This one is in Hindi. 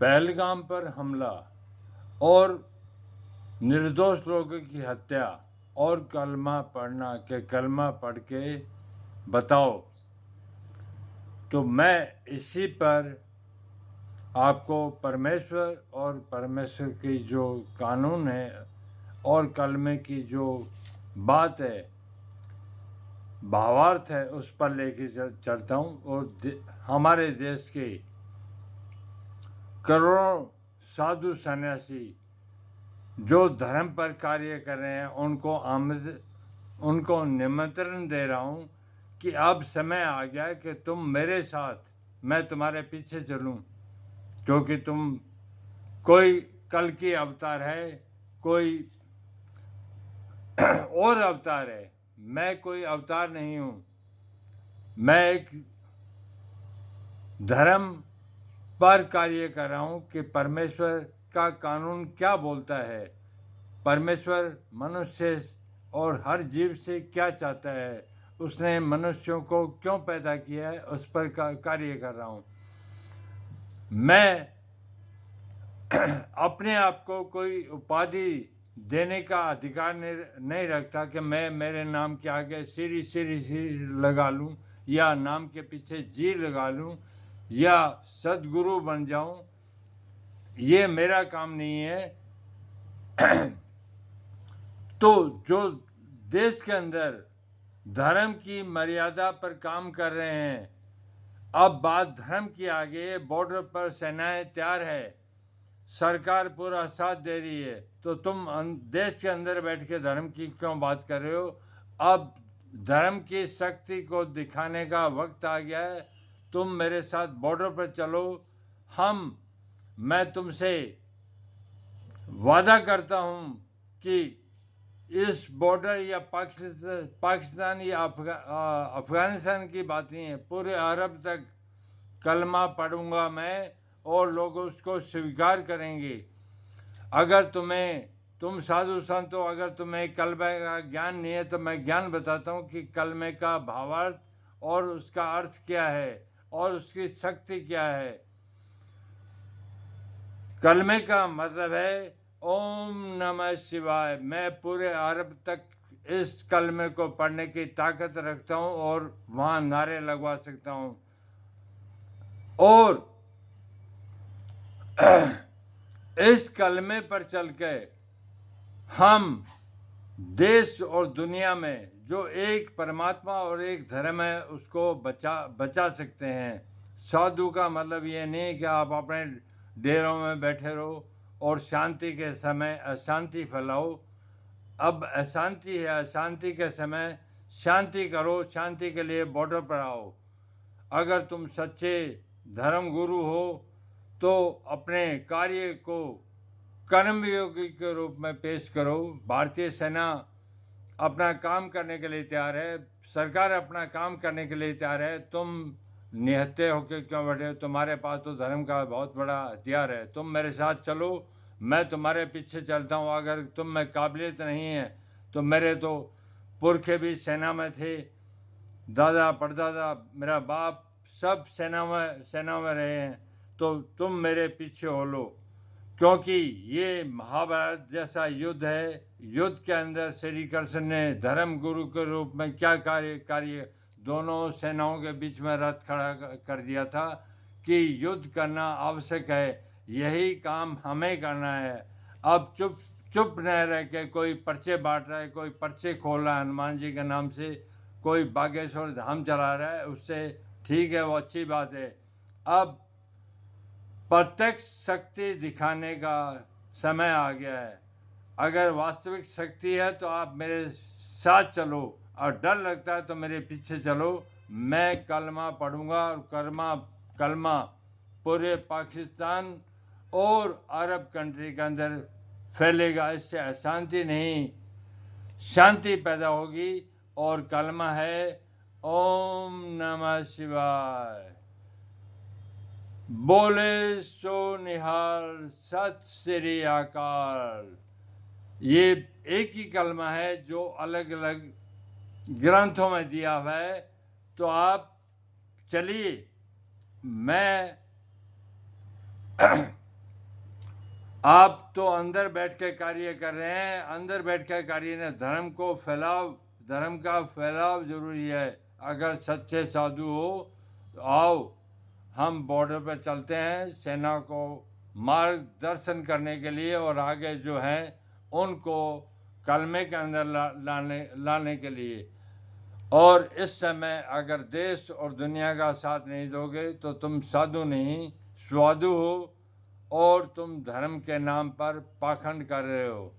पहलगाम पर हमला और निर्दोष लोगों की हत्या और कलमा पढ़ना के कलमा पढ़ के बताओ। तो मैं इसी पर आपको परमेश्वर और परमेश्वर की जो कानून है और कलमे की जो बात है, भावार्थ है, उस पर लेके चलता हूँ। और हमारे देश के करोड़ों साधु सन्यासी जो धर्म पर कार्य कर रहे हैं उनको निमंत्रण दे रहा हूँ कि अब समय आ गया है कि तुम मेरे साथ, मैं तुम्हारे पीछे चलूँ, क्योंकि तुम कोई कल की अवतार है, कोई और अवतार है। मैं कोई अवतार नहीं हूँ, मैं एक धर्म पर कार्य कर रहा हूँ कि परमेश्वर का कानून क्या बोलता है, परमेश्वर मनुष्य और हर जीव से क्या चाहता है, उसने मनुष्यों को क्यों पैदा किया है, उस पर कार्य कर रहा हूँ। मैं अपने आप को कोई उपाधि देने का अधिकार नहीं रखता कि मैं मेरे नाम के आगे श्री लगा लूँ या नाम के पीछे जी लगा लूँ या सदगुरु बन जाऊँ। ये मेरा काम नहीं है। तो जो देश के अंदर धर्म की मर्यादा पर काम कर रहे हैं, अब बात धर्म की आ गई है, बॉर्डर पर सेनाएं तैयार है, सरकार पूरा साथ दे रही है, तो तुम देश के अंदर बैठ के धर्म की क्यों बात कर रहे हो? अब धर्म की शक्ति को दिखाने का वक्त आ गया है। तुम मेरे साथ बॉर्डर पर चलो। मैं तुमसे वादा करता हूँ कि इस बॉर्डर या पाकिस्तान या अफगानिस्तान की बात नहीं है, पूरे अरब तक कलमा पढ़ूंगा मैं और लोग उसको स्वीकार करेंगे। अगर तुम साधु संत हो, अगर तुम्हें कलमे का ज्ञान नहीं है तो मैं ज्ञान बताता हूँ कि कलमे का भावार्थ और उसका अर्थ क्या है और उसकी शक्ति क्या है। कलमे का मतलब है ओम नमः शिवाय। मैं पूरे अरब तक इस कलमे को पढ़ने की ताकत रखता हूँ और वहाँ नारे लगवा सकता हूँ। और इस कलमे पर चल के हम देश और दुनिया में जो एक परमात्मा और एक धर्म है उसको बचा सकते हैं। साधु का मतलब ये नहीं कि आप अपने डेरों में बैठे रहो और शांति के समय अशांति फैलाओ। अब अशांति है, अशांति के समय शांति करो, शांति के लिए बॉर्डर पर आओ। अगर तुम सच्चे धर्म गुरु हो तो अपने कार्य को कर्मयोगी के रूप में पेश करो। भारतीय सेना अपना काम करने के लिए तैयार है, सरकार अपना काम करने के लिए तैयार है। तुम निहत्थे होकर क्यों बैठे हो? तुम्हारे पास तो धर्म का बहुत बड़ा हथियार है। तुम मेरे साथ चलो, मैं तुम्हारे पीछे चलता हूँ। अगर तुम में काबिलियत नहीं है तो मेरे तो पुरखे भी सेना में थे, दादा परदादा मेरा बाप सब सेना में रहे हैं, तो तुम मेरे पीछे हो लो। क्योंकि ये महाभारत जैसा युद्ध है। युद्ध के अंदर श्री कृष्ण ने धर्म गुरु के रूप में क्या कार्य दोनों सेनाओं के बीच में रथ खड़ा कर दिया था कि युद्ध करना आवश्यक है, यही काम हमें करना है। अब चुप न रह के कोई पर्चे बांट रहा है, कोई पर्चे खोल रहा है हनुमान जी के नाम से, कोई बागेश्वर धाम चला रहा है, उससे ठीक है, वो अच्छी बात है। अब प्रत्यक्ष शक्ति दिखाने का समय आ गया है। अगर वास्तविक शक्ति है तो आप मेरे साथ चलो, और डर लगता है तो मेरे पीछे चलो। मैं कलमा पढ़ूंगा और कलमा पूरे पाकिस्तान और अरब कंट्री के अंदर फैलेगा। इससे अशांति नहीं, शांति पैदा होगी। और कलमा है ओम नमः शिवाय। बोले सो निहाल, सत श्री अकाल। ये एक ही कलमा है जो अलग अलग ग्रंथों में दिया हुआ है। तो आप चलिए, मैं आप तो अंदर बैठ के कार्य कर रहे हैं, अंदर बैठ के कार्य ने धर्म को फैलाव, धर्म का फैलाव जरूरी है। अगर सच्चे साधु हो तो आओ, हम बॉर्डर पर चलते हैं सेना को मार्गदर्शन करने के लिए, और आगे जो है उनको कलमे के अंदर लाने के लिए। और इस समय अगर देश और दुनिया का साथ नहीं दोगे तो तुम साधु नहीं स्वाधु हो, और तुम धर्म के नाम पर पाखंड कर रहे हो।